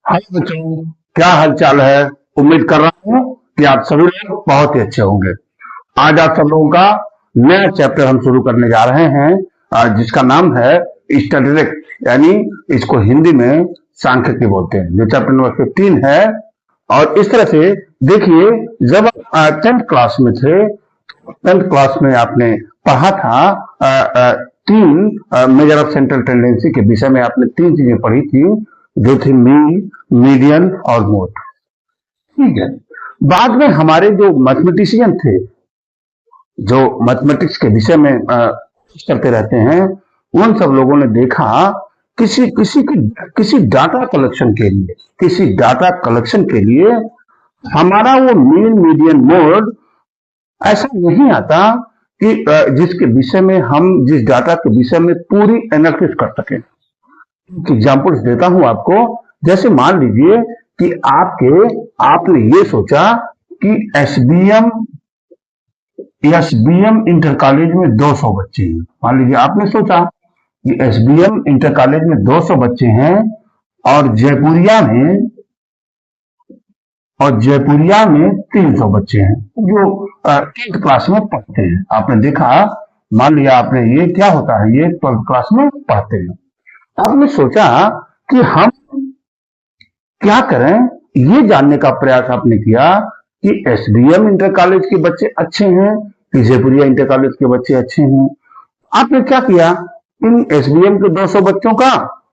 हाय बच्चों, क्या हाल चाल है। उम्मीद कर रहा हूँ कि आप सभी लोग बहुत ही अच्छे होंगे। आज आप सब लोगों का नया चैप्टर हम शुरू करने जा रहे हैं, जिसका नाम है स्टैटिस्टिक्स, यानी इसको हिंदी में सांख्यिकी बोलते हैं, जो चैप्टर नंबर 15 है। और इस तरह से देखिए, जब आप 10th क्लास में थे, 10th क्लास में आपने पढ़ा था तीन मेजर ऑफ सेंट्रल टेंडेंसी के विषय में आपने तीन चीजें पढ़ी थी, जो थी मीन, मीडियन और मोड। ठीक है। बाद में हमारे जो मैथमेटिशियन थे, जो मैथमेटिक्स के विषय में करते रहते हैं, उन सब लोगों ने देखा किसी किसी की किसी डाटा कलेक्शन के लिए, किसी डाटा कलेक्शन के लिए हमारा वो मीन, मीडियन, मोड ऐसा नहीं आता कि जिसके विषय में हम, जिस डाटा के विषय में पूरी एनालिसिस कर सकें। एग्जाम्पल्स देता हूं आपको। जैसे मान लीजिए कि आपने ये सोचा कि एसबीएम इंटर कॉलेज में 200 बच्चे हैं। मान लीजिए आपने सोचा कि एसबीएम इंटर कॉलेज में 200 बच्चे हैं और जयपुरिया में 300 बच्चे हैं, जो 10th क्लास में पढ़ते हैं। आपने देखा, मान लिया आपने, ये क्या होता है, ये 12th क्लास में पढ़ते हैं। आपने सोचा कि हम क्या करें, ये जानने का प्रयास आपने किया कि एसबीएम इंटर कॉलेज के बच्चे अच्छे हैं कि जयपुरिया इंटर कॉलेज के बच्चे अच्छे हैं। आपने क्या किया, इन एसबीएम के 200 बच्चों का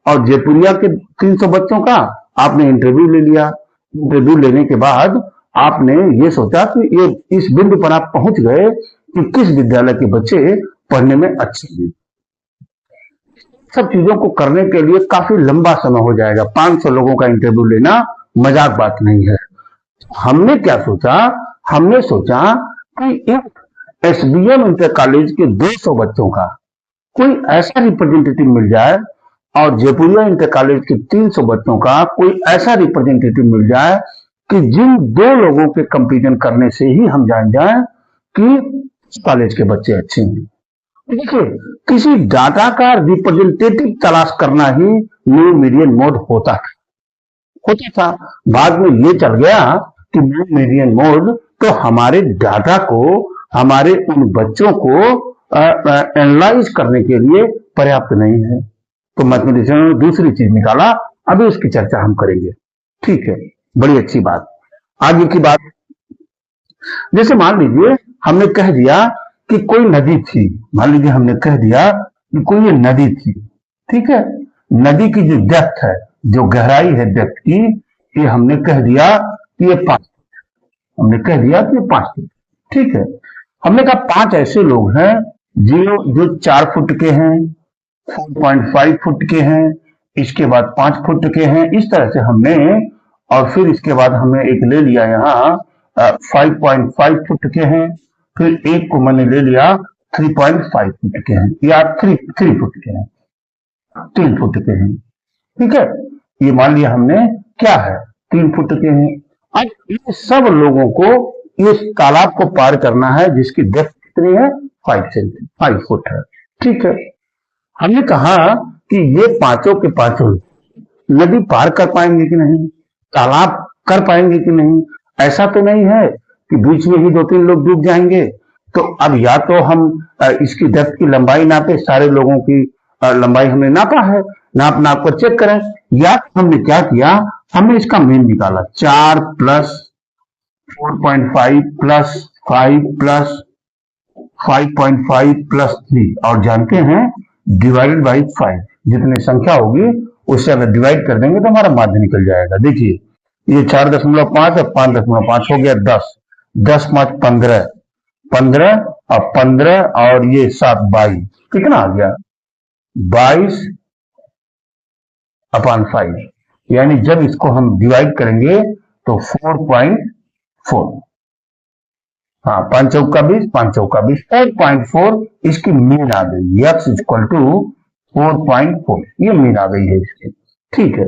और जयपुरिया के 300 बच्चों का आपने इंटरव्यू ले लिया। इंटरव्यू लेने के बाद आपने ये सोचा कि ये इस बिंदु पर आप पहुंच गए कि किस विद्यालय के बच्चे पढ़ने में अच्छे हैं। सब चीजों को करने के लिए काफी लंबा समय हो जाएगा। 500 लोगों का इंटरव्यू लेना मजाक बात नहीं है। हमने क्या सोचा, हमने सोचा कि एसबीएम इंटर कॉलेज के 200 बच्चों का कोई ऐसा रिप्रेजेंटेटिव मिल जाए और जयपुरिया इंटर कॉलेज के 300 बच्चों का कोई ऐसा रिप्रेजेंटेटिव मिल जाए कि जिन दो लोगों के कंपेरिजन करने से ही हम जान जाए कि कॉलेज के बच्चे अच्छे हैं। देखिए, किसी डाटा का रिप्रेजेंटेटिव तलाश करना ही मीन, मीडियन, मोड होता था। बाद में ये चल गया कि मीन, मीडियन, मोड तो हमारे डाटा को, हमारे उन बच्चों को एनालाइज करने के लिए पर्याप्त नहीं है। तो मैथमेटिशियन ने दूसरी चीज निकाला। अभी उसकी चर्चा हम करेंगे। ठीक है, बड़ी अच्छी बात। आगे की बात, जैसे मान लीजिए हमने कह दिया कि कोई नदी थी। मान लीजिए हमने कह दिया कि कोई ये नदी थी। ठीक है, नदी की जो डेप्थ है, जो गहराई है डेप्थ की, ये हमने कह दिया कि ये 5 हमने कह दिया कि ये 5 फुट। ठीक है, हमने कहा 5 ऐसे लोग हैं जो 4 फुट के हैं, 4.5 फुट के हैं, इसके बाद 5 फुट के हैं। इस तरह से हमने, और फिर इसके बाद हमने एक ले लिया यहाँ 5.5 फुट के हैं, फिर एक को मैंने ले लिया 3.5 फुट के हैं, या 3 फुट के हैं, 3 फुट के हैं। ठीक है, ये मान लिया हमने क्या है, 3 फुट के हैं। अब इन सब लोगों को इस तालाब को पार करना है, जिसकी डेप्थ कितनी है, 5 फुट है। ठीक है, हमने कहा कि ये पांचों के पांचों नदी पार कर पाएंगे कि नहीं, तालाब कर पाएंगे कि नहीं। ऐसा तो नहीं है कि बीच में ही 2-3 लोग डूब जाएंगे। तो अब या तो हम इसकी डेप्थ की लंबाई नापे, सारे लोगों की लंबाई हमने नापा है, नाप कर चेक करें, या हमने क्या किया, हमने इसका मीन निकाला। 4 प्लस 4.5 प्लस 5 प्लस 5.5 प्लस 3, और जानते हैं डिवाइडेड बाई 5, जितनी संख्या होगी उससे अगर डिवाइड कर देंगे तो हमारा माध्य निकल जाएगा। देखिए, ये 4.5 है, 5.5 हो गया 10, 10 5 15, 15 और 15 और ये 7 22, कितना आ गया, 22/5। यानी जब इसको हम डिवाइड करेंगे तो 4.4, हाँ, 5 चौका 20, 5 चौका 20, 4.4 इसकी मीन आ गई। x इक्वल टू 4.4, ये मीन आ गई है इसकी। ठीक है,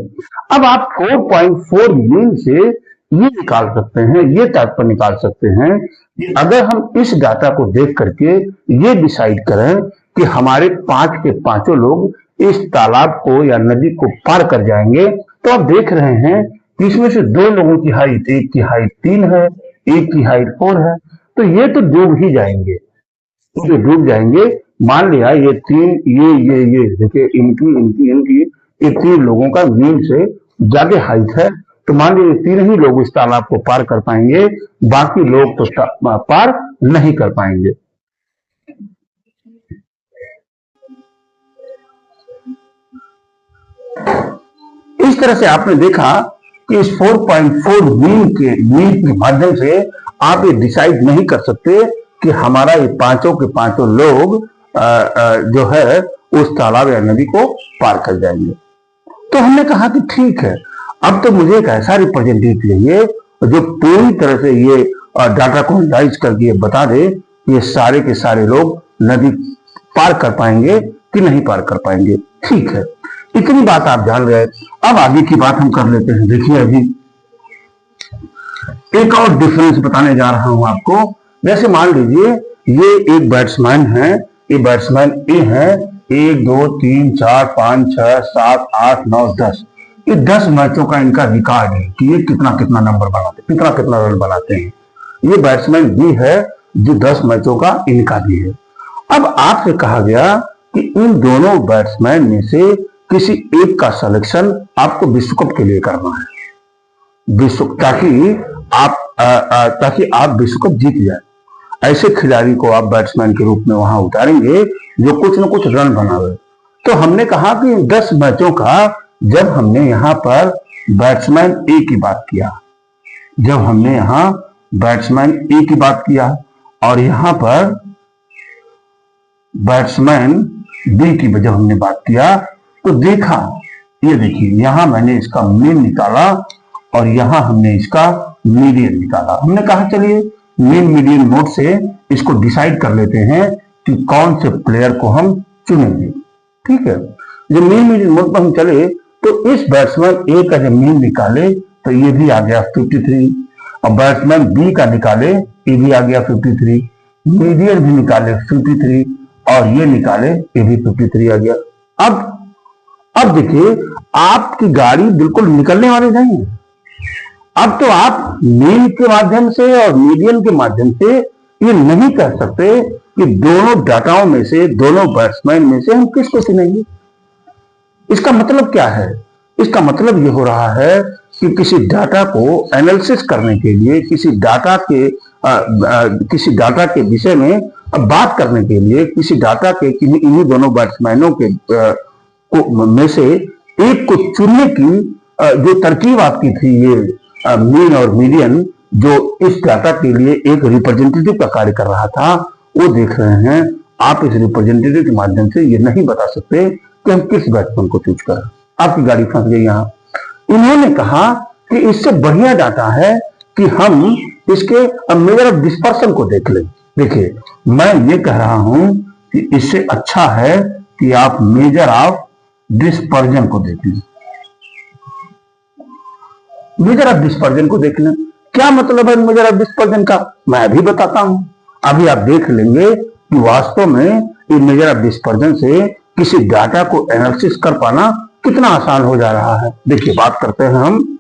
अब आप 4.4 मीन से ये निकाल सकते हैं, ये तात्पर्य निकाल सकते हैं कि अगर हम इस डाटा को देख करके ये डिसाइड करें कि हमारे 5 के 5 लोग इस तालाब को या नदी को पार कर जाएंगे, तो आप देख रहे हैं कि इसमें से दो लोगों की हाइट, एक की हाइट 3 है, एक की हाइट 4 है, तो ये तो डूब ही जाएंगे, तो डूब जाएंगे। मान लिया ये तीन, ये देखिए, इनकी ये 3 लोगों का मीन से ज्यादा हाइट है, तो मान लीजिए 3 ही लोग इस तालाब को पार कर पाएंगे, बाकी लोग तो पार नहीं कर पाएंगे। इस तरह से आपने देखा कि इस 4.4 मीन के माध्यम से आप ये डिसाइड नहीं कर सकते कि हमारा ये पांचों के पांचों लोग जो है उस तालाब या नदी को पार कर जाएंगे। तो हमने कहा कि ठीक है, अब तो मुझे एक ऐसा रिप्रेजेंटेटिव चाहिए जो पूरी तरह से ये डाटा को एनालाइज करके ये बता दे कि ये सारे के सारे लोग नदी पार कर पाएंगे कि नहीं पार कर पाएंगे। ठीक है, इतनी बात आप जान गए, अब आगे की बात हम कर लेते हैं। देखिए, अभी एक और डिफरेंस बताने जा रहा हूं आपको। जैसे मान लीजिए ये एक बैट्समैन है, ये बैट्समैन ए है, 1 2 3 4 5 6 7 8 9 10, ये 10 मैचों का इनका रिकॉर्ड है कि ये कितना कितना नंबर बनाते, कितना कितना रन बनाते हैं। ये बैट्समैन बी है जो 10 मैचों का इनका भी है। अब आपसे कहा गया कि इन दोनों बैट्समैन में से किसी एक का सिलेक्शन आपको विश्व कप के लिए करना है, ताकि आप विश्व कप जीत जाए। ऐसे खिलाड़ी को आप बैट्समैन के रूप में वहां उतारेंगे जो कुछ न कुछ रन बनावे। तो हमने कहा कि 10 मैचों का, जब हमने यहाँ पर बैट्समैन ए की बात किया, जब हमने यहाँ बैट्समैन ए की बात किया और यहाँ पर बैट्समैन बी की जब हमने बात किया, तो देखा, ये देखिए, यहां मैंने इसका मीन निकाला और यहां हमने इसका मीडियन निकाला। हमने कहा चलिए मीन मीडियन मोड से इसको डिसाइड कर लेते हैं कि कौन से प्लेयर को हम चुनेंगे। ठीक है, जब मीन मीडियन मोड पर हम चले तो इस बैट्समैन ए का जब मीन निकाले तो ये भी आ गया 53, और बैट्समैन बी का निकाले ये भी आ गया 53, मीडियन भी निकाले 53 और ये निकाले ये भी 53 आ गया। अब देखिए, आपकी गाड़ी बिल्कुल निकलने वाली नहीं है। अब तो आप मीन के माध्यम से और मीडियन के माध्यम से ये नहीं कह सकते कि दोनों डाटाओं में से, दोनों बैट्समैन में से हम किसको चुनेंगे। इसका मतलब क्या है? इसका मतलब ये हो रहा है कि किसी डाटा को एनालिसिस करने के लिए, किसी डाटा के विषय में बात करने के लिए, किसी डाटा के इन्हीं दोनों बैट्समैनों के में से एक को चुनने की जो तरकीब आपकी थी, ये मीन और मीडियन, जो इस डाटा के लिए एक रिप्रेजेंटेटिव का कार्य कर रहा था, वो देख रहे हैं आप इस रिप्रेजेंटेटिव के माध्यम से ये नहीं बता सकते कि हम किस बैट्समैन को चूज करें। आपकी गाड़ी फंस गई यहां। इन्होंने कहा कि इससे बढ़िया डाटा है कि हम इसके मेजर ऑफ डिस्पर्सन को देख लें। देखिए, मैं ये कह रहा हूं कि इससे अच्छा है कि आप मेजर ऑफ डिस्पर्जन को देख लें। मेजर ऑफ डिस्पर्जन को देख लें, क्या मतलब है मेजर ऑफ डिस्पर्जन का, मैं अभी बताता हूं। अभी आप देख लेंगे कि वास्तव में ये मेजर ऑफ डिस्पर्जन से किसी डाटा को एनालिसिस कर पाना कितना आसान हो जा रहा है। देखिए, बात करते हैं हम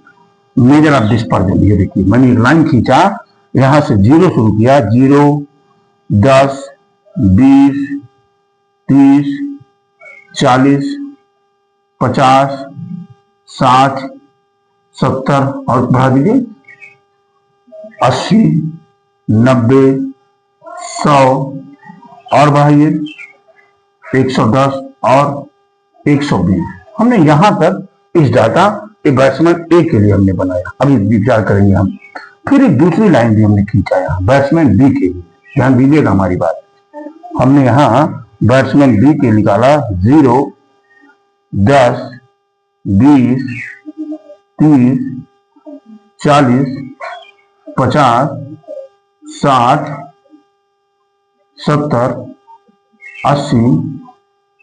मेजर ऑफ डिस्पर्जन। ये देखिए, मैंने एक लाइन खींचा, यहां से 0 शुरू किया, 0 10 20 30 40 50 60 70 और बढ़ा दीजिए 80 90 100 और बढ़ाइए 110 और 120। हमने यहां तक इस डाटा एक बैट्समैन ए के लिए हमने बनाया। अभी विचार करेंगे हम। फिर एक दूसरी लाइन भी हमने खींचा यहां बैट्समैन बी के लिए। ध्यान दीजिएगा हमारी बात। हमने यहां बैट्समैन बी के निकाला 0 10 20 30 40 50 60 70 80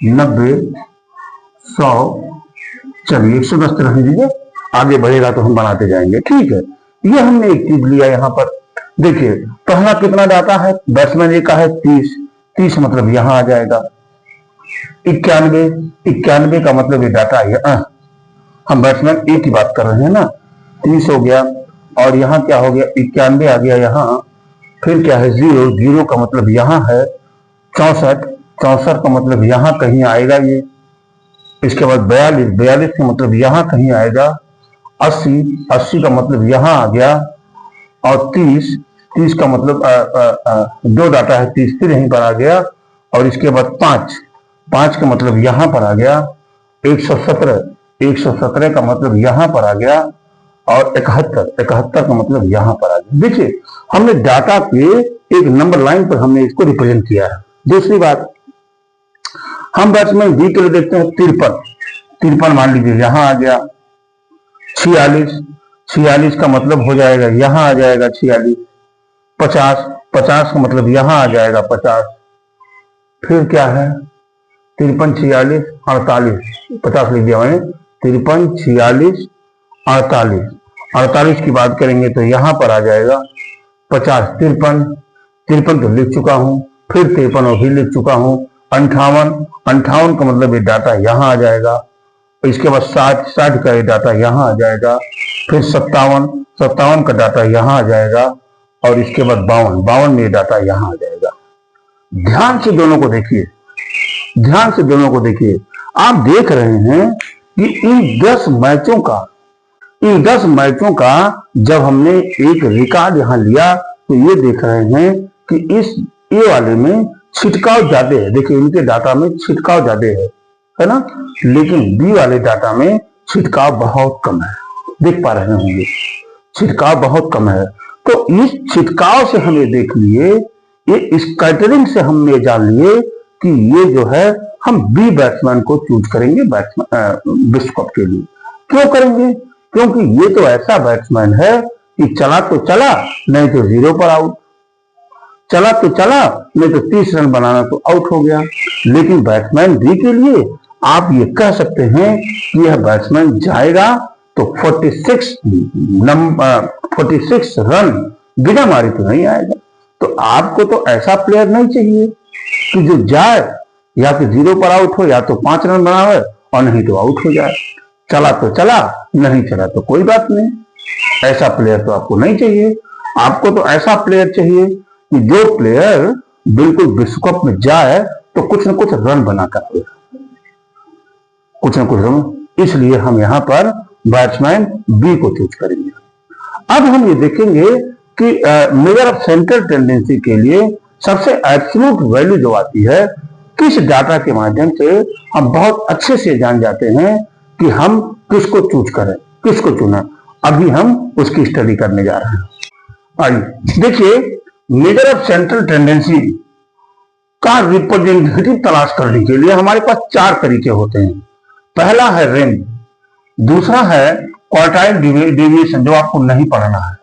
90 100, चलिए 110 रख दीजिए, आगे बढ़ेगा तो हम बनाते जाएंगे। ठीक है, ये हमने एक चीज लिया यहां पर। देखिए, पहला कितना डाटा है, बैट्समैन ए का है 30 मतलब यहां आ जाएगा 91 का मतलब ये डाटा है। हम बैट्समैन ए की बात कर रहे हैं ना, 30 हो गया, और यहाँ क्या हो गया, 91 आ गया यहाँ, फिर क्या है 0, 0 का मतलब यहाँ है 64, 64 का मतलब यहाँ कहीं आएगा ये, इसके बाद 42, 42 का मतलब यहाँ कहीं आएगा, 80, 80 का मतलब यहाँ आ गया, और 30, 30 का मतलब दो डाटा है, 30 फिर यहीं पर आ गया, और इसके बाद 5, 5 का मतलब यहाँ पर आ गया, 117, 117 का मतलब यहाँ पर आ गया, और 71, 71 का मतलब यहाँ पर आ गया। देखिए हमने डाटा के एक नंबर लाइन पर हमने इसको रिप्रेजेंट किया है। दूसरी बात, हम बैट्समैन बी के लिए देखते हैं 53, 53 मान लीजिए यहाँ आ गया, 46, 46 का मतलब हो जाएगा यहाँ आ जाएगा 46, 50, 50 का मतलब यहाँ आ जाएगा 50, फिर क्या है 53, 46, 48, 50 लिख दिया मैंने, 53, 46, 48, 48 की बात करेंगे तो यहाँ पर आ जाएगा 50, 53, 53 तो लिख चुका हूँ, फिर 53 और भी लिख चुका हूँ, 58, 58 का मतलब ये डाटा यहाँ आ जाएगा, इसके बाद 60, 60 का ये डाटा यहाँ आ जाएगा, फिर 57, 57 का डाटा यहाँ आ जाएगा, और इसके बाद 52, 52 में ये डाटा यहाँ आ जाएगा। ध्यान से दोनों को देखिए, ध्यान से दोनों को देखिए, आप देख रहे हैं कि इन 10 मैचों का, इन 10 मैचों का जब हमने एक रिकॉर्ड यहां लिया तो ये देख रहे हैं कि इस ए वाले में छिटकाव ज्यादा है। देखिए इनके डाटा में छिटकाव ज्यादा है ना, लेकिन बी वाले डाटा में छिटकाव बहुत कम है। देख पा रहे होंगे छिटकाव बहुत कम है। तो इस छिटकाव से हमें देख लिए, ये स्कैटरिंग से हमने जान लिए कि ये जो है हम बी बैट्समैन को चूज करेंगे विश्व कप के लिए। क्यों करेंगे? क्योंकि ये तो ऐसा बैट्समैन है कि चला तो चला, नहीं तो 0 पर आउट, चला तो चला, नहीं तो 30 रन बनाना तो आउट हो गया। लेकिन बैट्समैन बी के लिए आप ये कह सकते हैं कि यह बैट्समैन जाएगा तो 46 रन बिना मारे तो नहीं आएगा। तो आपको तो ऐसा प्लेयर नहीं चाहिए कि जो जाए या तो 0 पर आउट हो, या तो 5 रन बनावे, और नहीं तो आउट हो जाए। चला तो चला, नहीं चला तो कोई बात नहीं। ऐसा प्लेयर तो आपको नहीं चाहिए। आपको तो ऐसा प्लेयर चाहिए कि जो प्लेयर बिल्कुल विश्व कप में जाए तो कुछ न कुछ रन बनाकर आए, कुछ न कुछ रन। इसलिए हम यहाँ पर बैट्समैन बी को चूज करेंगे। अब हम ये देखेंगे कि मेजर ऑफ सेंट्रल टेंडेंसी के लिए सबसे एब्सोल्यूट वैल्यू जो आती है, किस डाटा के माध्यम से हम बहुत अच्छे से जान जाते हैं कि हम किसको चूज करें, किसको चुना। अभी हम उसकी स्टडी करने जा रहे हैं। आइए देखिए, मेजर ऑफ सेंट्रल टेंडेंसी का रिप्रेजेंटेटिव तलाश करने के लिए हमारे पास 4 तरीके होते हैं। पहला है रेंज, दूसरा है क्वार्टाइल डेविएशन जो आपको नहीं पढ़ना है,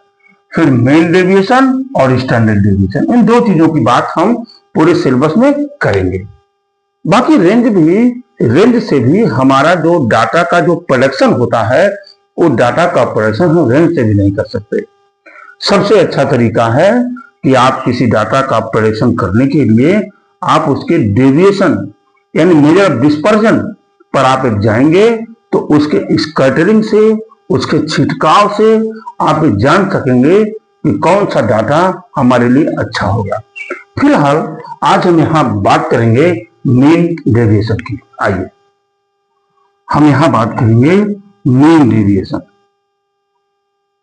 फिर मेन डेविएशन और स्टैंडर्ड डेविएशन। इन 2 चीजों की बात हम पूरे सिलेबस में करेंगे। बाकी रेंज से भी हमारा जो डाटा का जो प्रोडक्शन होता है, वो डाटा का प्रोडक्शन हम रेंज से भी नहीं कर सकते। सबसे अच्छा तरीका है कि आप किसी डाटा का प्रोडक्शन करने के लिए आप उसके डेविएशन यानी मेजर ऑफ डिस्पर्जन पर आप जाएंगे, तो उसके स्कैटरिंग से, उसके छिटकाव से आप जान सकेंगे कि कौन सा डाटा हमारे लिए अच्छा होगा। फिलहाल आज हम यहाँ बात करेंगे मीन डेविएशन की। आइए हम यहाँ बात करेंगे मीन डेविएशन,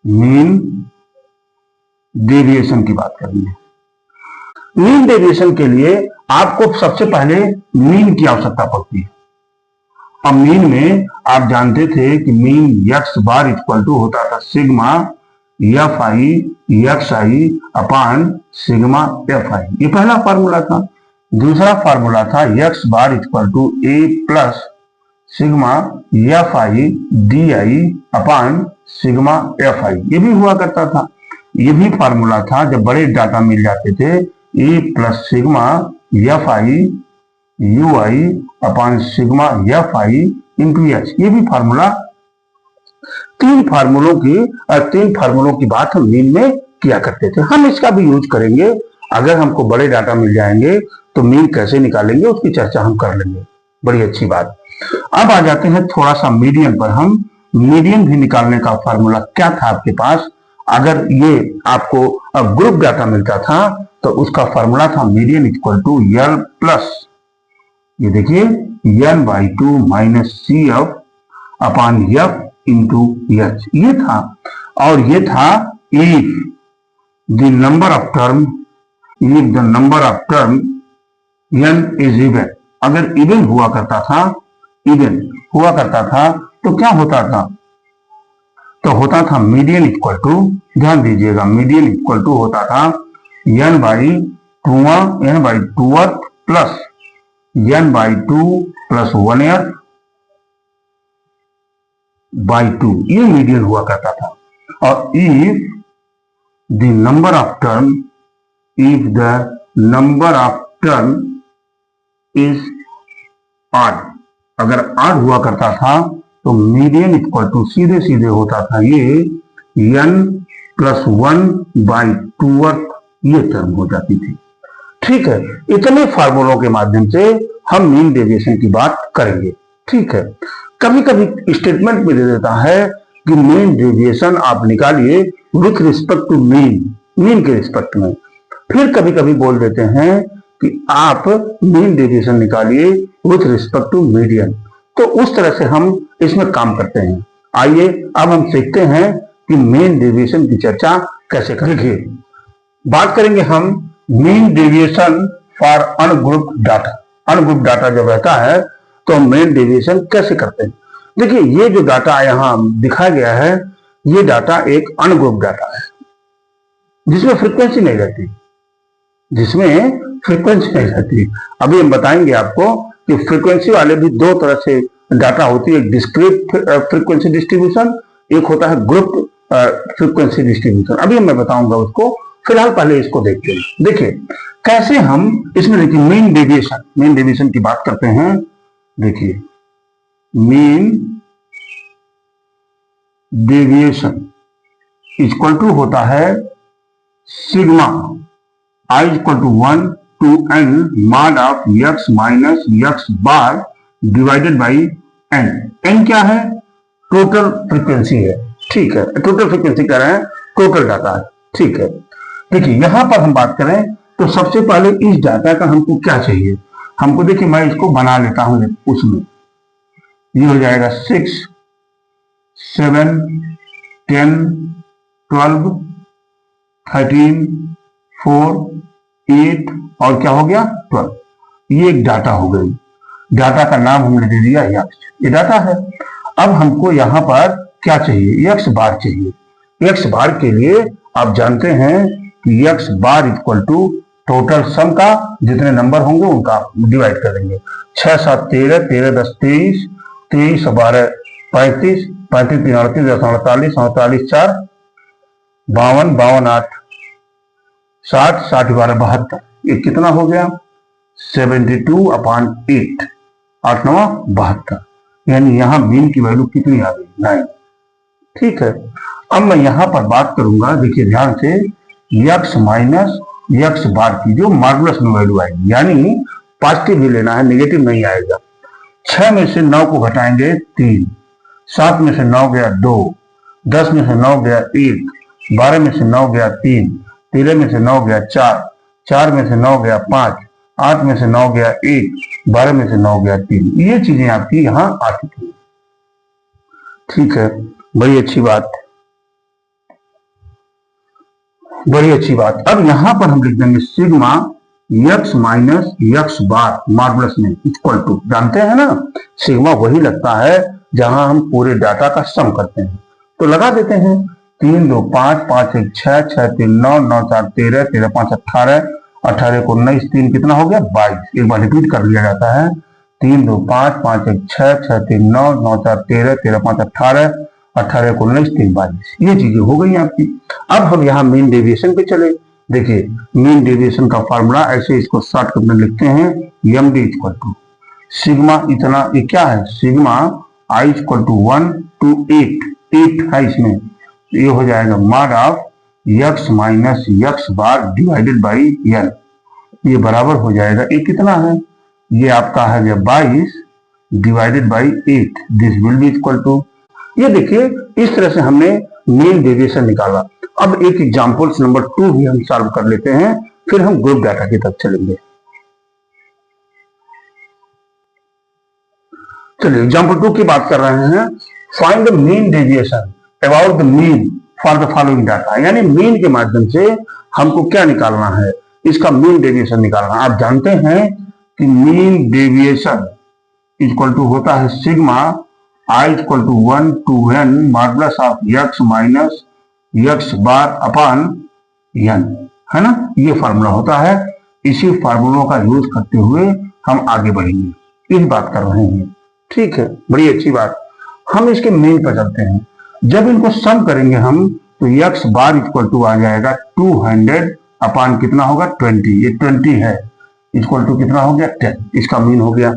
मीन डेविएशन की बात करेंगे। मीन डेविएशन के लिए आपको सबसे पहले मीन की आवश्यकता पड़ती है। अब मीन में आप जानते थे कि mean X bar equal to होता था sigma F I X I upon sigma F I, ये पहला फार्मूला था। दूसरा फार्मूला था X bar equal to A plus sigma F I D I upon sigma F I, ये भी हुआ करता था। ये भी फार्मूला था जब बड़े डाटा मिल जाते थे, A plus sigma F I U I upon sigma F I into H, ये भी फार्मूला। 3 फार्मूलों की बात हम मीन में किया करते थे। हम इसका भी यूज करेंगे। अगर हमको बड़े डाटा मिल जाएंगे तो मीन कैसे निकालेंगे उसकी चर्चा हम कर लेंगे, बड़ी अच्छी बात। अब आ जाते हैं थोड़ा सा मीडियन पर। हम मीडियन भी निकालने का फॉर्मूला क्या था आपके पास? अगर ये आपको ग्रुप डाटा मिलता था तो उसका फॉर्मूला था median equal to L plus, ये देखिए, N by two minus C F upon F into H, ये था। और ये था if the number of term, if the number of term N is even, अगर इवन हुआ करता था, इवन हुआ करता था तो क्या होता था? तो होता था मीडियन इक्वल टू, ध्यान दीजिएगा, मीडियन इक्वल टू होता था N by two th plus N by two plus one th by two, ये मीडियन हुआ करता था। और if the number of term, if the number of term is odd, अगर ऑड हुआ करता था तो मीडियन इक्वल टू सीधे सीधे होता था ये N plus one by two th, ये टर्म हो जाती थी। ठीक है, इतने फार्मूलों के माध्यम से हम मीन डेविएशन की बात करेंगे। ठीक है, कभी कभी स्टेटमेंट में दे देता है कि मीन डेविएशन आप निकालिए with respect to mean, mean के रिस्पेक्ट में। फिर कभी कभी बोल देते हैं कि आप मीन डेविएशन निकालिए विथ रिस्पेक्ट टू मीडियन। तो उस तरह से हम इसमें काम करते हैं। आइए अब हम सीखते हैं कि मीन डेविएशन की चर्चा कैसे करें। देखिए, बात करेंगे हम mean deviation for ungroup data. Ungroup data जब रहता है तो हम मीन डेविएशन कैसे करते हैं? देखिए, ये जो डाटा यहाँ दिखाया गया है, ये डाटा एक अनग्रुप डाटा है जिसमें फ्रीक्वेंसी नहीं रहती, जिसमें फ्रीक्वेंसी नहीं रहती। अभी हम बताएंगे आपको कि फ्रीक्वेंसी वाले भी दो तरह से डाटा होती है, एक डिस्क्रीट फ्रीक्वेंसी डिस्ट्रीब्यूशन, एक होता है ग्रुप फ्रीक्वेंसी डिस्ट्रीब्यूशन। अभी मैं बताऊंगा उसको, फिलहाल पहले इसको देखते हैं। देखिए कैसे हम इसमें, देखिए मीन डेविएशन, मीन डेविएशन की बात करते हैं। देखिए मीन डेविएशन इक्वल टू होता है sigma I equal to 1 to N mod of X minus X bar divided by N. N क्या है? टोटल फ्रीक्वेंसी है। ठीक है, टोटल फ्रीक्वेंसी कह रहे हैं, टोटल डाटा है। ठीक है, देखिए यहां पर हम बात करें तो सबसे पहले इस डाटा का हमको क्या चाहिए? हमको, देखिए मैं इसको बना लेता हूं उसमें, ये हो जाएगा 6 7 10 12 13 4 8 और क्या हो गया 12। ये एक डाटा हो गई, डाटा का नाम हमने दे दिया एक्स, ये डाटा है। अब हमको यहाँ पर क्या चाहिए? एक्स बार चाहिए। एक्स बार के लिए आप जानते हैं कि X bar equal to total sum का जितने नंबर होंगे उनका डिवाइड कर देंगे। 6 7 13 13 10 23 23 12 35 35 3 38 10 48 48 4 52 52 8 60 60 12 72, ये कितना हो गया? 72/8, 8 9 72, यानी यहां मीन की वैल्यू कितनी आ गई? 9। ठीक है, अब मैं यहां पर बात करूंगा, देखिए ध्यान से, एक्स माइनस एक्स बार की जो मार्गुलस में वैल्यू आएगी, यानी पॉजिटिव भी लेना है, नेगेटिव नहीं आएगा। 6 में से 9 को घटाएंगे 3, 7 में से 9 गया 2, 10 में से 9 गया 1, 12 में से 9 गया 3, 13 में से 9 गया 4, 4 में से 9 गया 5, 8 में से 9 गया 1, 12 में से 9 गया 3। ये चीजें आपकी यहाँ आ चुकी है। ठीक है, बड़ी अच्छी बात, बड़ी अच्छी बात। अब यहां पर हम लिख देंगे सिग्मा एक्स माइनस एक्स बार मार्गुलस में इक्वल टू, जानते हैं ना सिग्मा वही लगता है जहां हम पूरे डाटा का सम करते हैं। तो लगा देते हैं, 3 2 5 5 1 6 6 3 9 9 4 13 13 5 18 18 को 19 3 कितना हो गया? 22। एक बार रिपीट कर लिया जाता है, 3 2 5 5 1 6 6 3 9 9 4 13 13 5 18 18 को 19 3 22, ये चीजें हो गई आपकी। अब हम यहाँ मीन डेविएशन पे चले। देखिए मीन डेविएशन का फॉर्मूला ऐसे, इसको शॉर्टकट में लिखते हैं, M D equal to sigma, इतना ये क्या है? Sigma I equal to 1 to 8 है इसमें, ये हो जाएगा mod of X minus X bar divided by N, ये बराबर हो जाएगा, ये कितना है? ये आपका है 22 divided by 8, this will be equal to ये देखिए इस तरह से हमने मीन डेविएशन निकाला। अब एक एग्जांपल्स नंबर 2 भी हम सॉल्व कर लेते हैं, फिर हम ग्रुप डाटा की तरफ चलेंगे। चलिए एग्जांपल 2 की बात कर रहे हैं। Find the mean deviation about the mean for the following data, यानी मीन के माध्यम से हमको क्या निकालना है, इसका मीन डेविएशन निकालना। आप जानते हैं कि मीन डेविएशन इक्वल टू होता है sigma I equal to 1 to n modulus of x minus x bar upon n, है ना। ये फार्मूला होता है। इसी फार्मूलों का यूज करते हुए हम आगे बढ़ेंगे, इस बात कर रहे हैं। ठीक है, बड़ी अच्छी बात। हम इसके मीन पर चलते हैं। जब इनको सम करेंगे हम तो x बार इक्वल टू आ जाएगा 200 अपान कितना होगा 20, ये 20 है, इक्वल टू कितना हो गया 10, इसका मीन हो गया।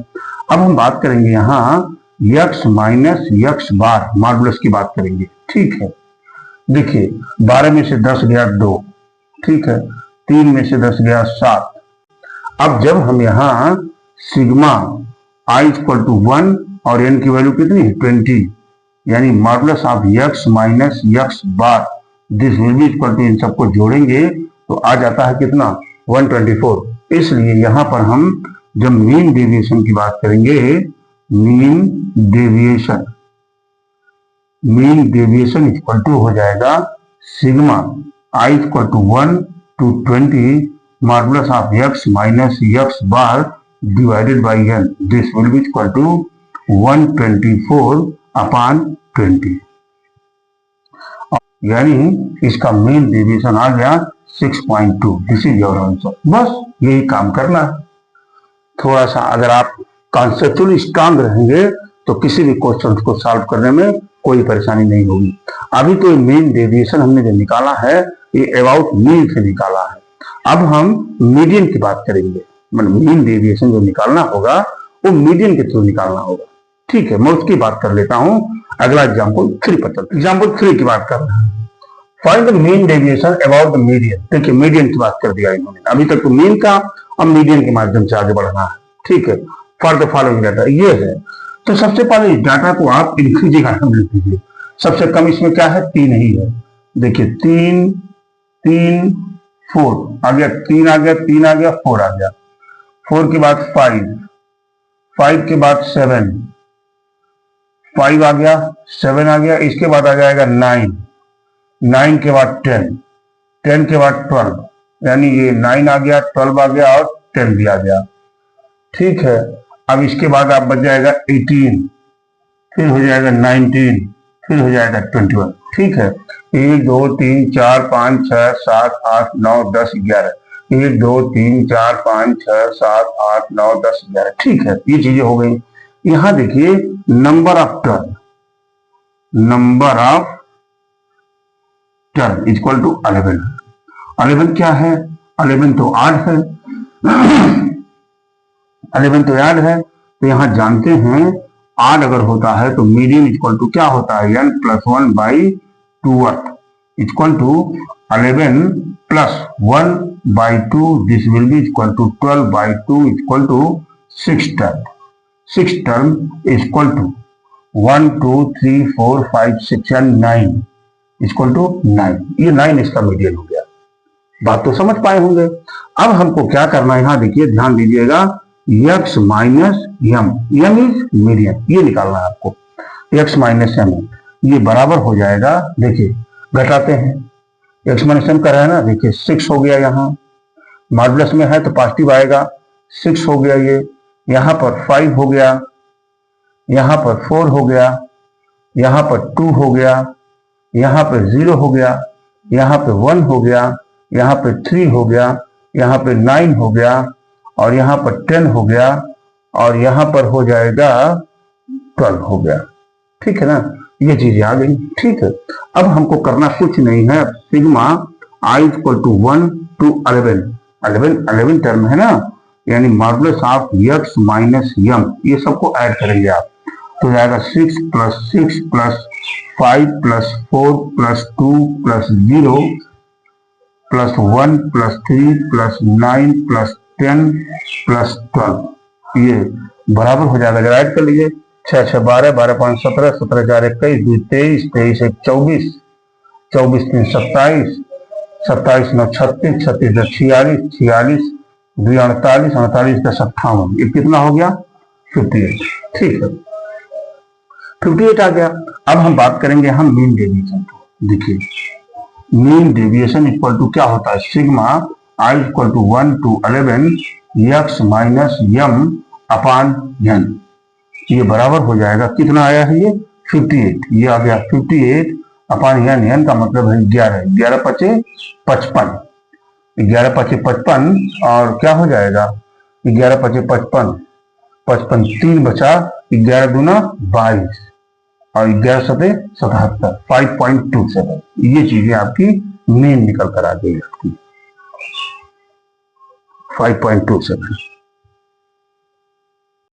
अब हम बात करेंगे यहाँ x माइनस x बार मॉडुलस की बात करेंगे। ठीक है, देखिए 12 में से 10 गया 2, ठीक है, 3 में से 10 गया 7। अब जब हम यहाँ सिग्मा आई इक्वल टू 1 और n की वैल्यू कितनी है 20, यानी modulus of x minus x bar this will be equal to, इन सबको जोड़ेंगे तो आ जाता है कितना 124। इसलिए यहाँ पर हम जब मीन डेविएशन की बात करेंगे, मीन डेविएशन इक्वल टू हो जाएगा sigma I equal to 1 to 20 modulus of x minus x bar divided by n, this will be equal to 124 upon 20, यानी इसका मीन डेविएशन आ गया 6.2। This is your answer. बस यही काम करना है। थोड़ा सा अगर आप कॉन्सेप्चुअली स्ट्रांग रहेंगे तो किसी भी क्वेश्चन को सॉल्व करने में कोई परेशानी नहीं होगी। अभी तो मीन डेविएशन हमने जो निकाला है ये अबाउट मीन से निकाला है। अब हम मीडियन की बात करेंगे, मतलब मीन डेविएशन जो निकालना होगा वो मीडियन के थ्रू निकालना होगा। ठीक है, मैं उसकी बात कर लेता हूं। अगला एग्जाम्पल 3 पर चलते हैं। एग्जाम्पल 3 की बात कर रहे हैं। Find the mean deviation about the median. देखिए मीडियन की बात कर दिया इन्होंने, अभी तक तो मीन का, अब मीडियन के माध्यम से आगे बढ़ना है। ठीक है, फॉर द फॉलोइंग डाटा ये है। तो सबसे पहले इस डाटा को आप इंक्रीजिंग आइटम लिख दीजिए। सबसे कम इसमें क्या है 3 ही है। देखिए 3 3 4 आ गया, 3 आ गया, 3 आ गया, 4 आ गया, 4 के बाद 5, 5 के बाद 7, 5 आ गया, 7 आ गया, इसके बाद आ जाएगा 9, 9 के बाद 10, 10 के बाद 12, यानी ये 9 आ गया, 12 आ गया और 10 भी आ गया। ठीक है, अब इसके बाद आप बच जाएगा 18, फिर हो जाएगा 19, फिर हो जाएगा 21। ठीक है, 1 2 3 4 5 6 7 8 9 10 11, 1 2 3 4 5 6 7 8 9 10 11। ठीक है, ये चीजें हो गई। यहां देखिए number of term, number of term equal to 11। 11 क्या है, 11 तो आड है, 11 तो याद है। तो यहां जानते हैं आड अगर होता है तो मीडियन इक्वल टू क्या होता है n plus 1 by 2 equal to 11 plus 1 by 2, this will be equal to 12 by 2 equal to 6 term. 6 term equal to 1 2 3 4 5 6 and 9 equal to 9। ये 9 इसका मीडियन हो गया। बात तो समझ पाए होंगे। अब हमको क्या करना है, यहां देखिए ध्यान दीजिएगा, x minus m, m is median, ये निकालना है आपको। x माइनस m ये बराबर हो जाएगा, देखिए घटाते हैं, x माइनस m कर रहे हैं ना, देखिए 6 हो गया, यहाँ मॉडुलस में है तो पॉजिटिव आएगा, 6 हो गया, ये यहाँ पर 5 हो गया, यहाँ पर 4 हो गया, यहाँ पर 2 हो गया, यहाँ पे 0 हो गया, यहाँ पे 1 हो गया, यहाँ पे 3 हो गया, यहाँ पे 9 हो गया, और यहाँ पर 10 हो गया, और यहाँ पर हो जाएगा 12 हो गया। ठीक है ना, ये चीजें आ गई। ठीक है, अब हमको करना कुछ नहीं है, sigma I equal to 1 to 11, 11 term है ना, यानी modulus of x minus m, ये सबको ऐड करेंगे आप तो जाएगा 6 plus 6 plus 5 plus 4 plus 2 plus 0 plus 1 plus 3 plus 9 plus 10 plus 12, ये बराबर हो जाएगा। जरा ऐड कर लीजिए, छः छः 12, 12 5 17, 17 4 21, 2 23, 23 1 24, 24 3 27, 27 9 36, 36 10 46, 46 2 48, 48 10 58, ये कितना हो गया 58। ठीक है, 58 आ गया। अब हम बात करेंगे हम मीन डेविएशन को। देखिए मीन डेविएशन इक्वल टू क्या होता है, sigma I equal to 1 to 11 x minus m upon n. ये बराबर हो जाएगा, कितना आया है ये 58, ये आ गया 58 अपान एन, एन का मतलब है 11, 11 पचे 55, 11 पचे 55 और क्या हो जाएगा 11 पचे 55, 55 3 बचा, 11 दूना 22 और 11 सते 77, 5.27। ये चीजें आपकी मीन निकल कर आ गई आपकी 5.27।